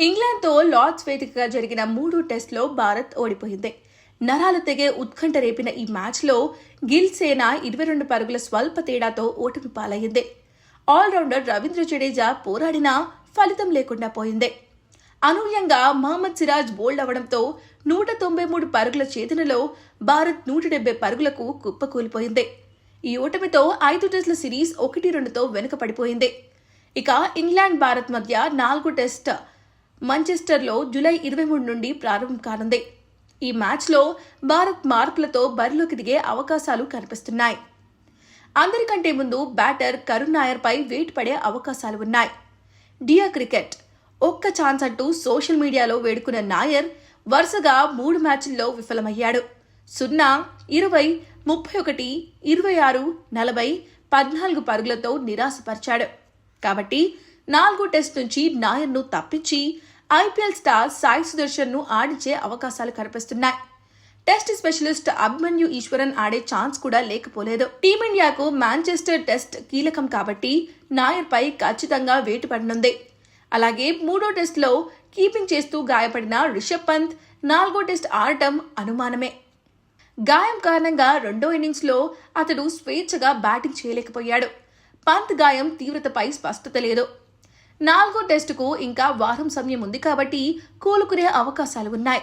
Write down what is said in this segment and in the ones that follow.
ఇంగ్లాండ్తో Lord's వేదికగా జరిగిన 3 టెస్టులో భారత్ ఓడిపోయింది. నరాలు తెగే ఉత్కంఠ రేపిన ఈ మ్యాచ్లో గిల్ సేన 22 పరుగుల స్వల్ప తేడాతో ఓటమి పాలయ్యింది. ఆల్రౌండర్ రవీంద్ర జడేజా పోరాడినా ఫలితం లేకుండా పోయింది. అనూహ్యంగా మహమ్మద్ సిరాజ్ బోల్డ్ అవడంతో 193 పరుగుల ఛేదనలో భారత్ 170 పరుగులకు కుప్పకూలిపోయింది. ఈ ఓటమితో 5 టెస్టుల సిరీస్ 1-2తో వెనుకపడిపోయింది. ఇక ఇంగ్లాండ్ భారత్ మధ్య 4వ టెస్ట్ మాంచెస్టర్లో జూలై 23 నుండి ప్రారంభం కానుంది. ఈ మ్యాచ్లో భారత్ మార్పులతో బరిలోకి దిగే అవకాశాలు కనిపిస్తున్నాయి. అందరికంటే ముందు బ్యాటర్ కరుణ్ నాయర్పై వేటు పడే అవకాశాలు ఉన్నాయి. డియర్ క్రికెట్, ఒక్క ఛాన్స్ అంటూ సోషల్ మీడియాలో వేడుకున్న నాయర్ వరుసగా 3 మ్యాచ్ల్లో విఫలమయ్యాడు. 0, 20, 31, 26, 40, 14 పరుగులతో నిరాశపరిచాడు. కాబట్టి 4వ టెస్ట్ నుంచి నాయర్ను తప్పించి ఐపీఎల్ స్టార్ సాయి సుదర్శన్ను ఆడించే అవకాశాలు కనిపిస్తున్నాయి. టెస్ట్ స్పెషలిస్ట్ అభిమన్యు ఈశ్వరన్ ఆడే ఛాన్స్ కూడా లేకపోలేదు. టీమిండియాకు మాంచెస్టర్ టెస్ట్ కీలకం కాబట్టి నాయర్పై ఖచ్చితంగా వేటు పడనుంది. అలాగే 3వ టెస్టులో కీపింగ్ చేస్తూ గాయపడిన రిషబ్ పంత్ 4వ టెస్ట్ ఆడటం అనుమానమే. గాయం కారణంగా 2వ ఇన్నింగ్స్లో అతడు స్వేచ్ఛగా బ్యాటింగ్ చేయలేకపోయాడు. పంత్ గాయం తీవ్రతపై స్పష్టత లేదు. 4వ టెస్టుకు ఇంకా వారం సమయం ఉంది కాబట్టి కోలుకునే అవకాశాలు ఉన్నాయి.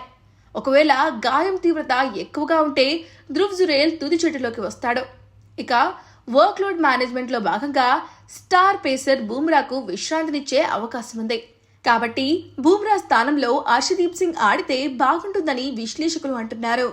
ఒకవేళ గాయం తీవ్రత ఎక్కువగా ఉంటే ధ్రువ్ జురేల్ తుది జట్టులోకి వస్తాడు. ఇక వర్క్లోడ్ మేనేజ్మెంట్లో భాగంగా స్టార్ పేసర్ బూమ్రాకు విశ్రాంతినిచ్చే అవకాశం ఉంది. కాబట్టి బూమ్రా స్థానంలో హర్షదీప్ సింగ్ ఆడితే బాగుంటుందని విశ్లేషకులు అంటున్నారు.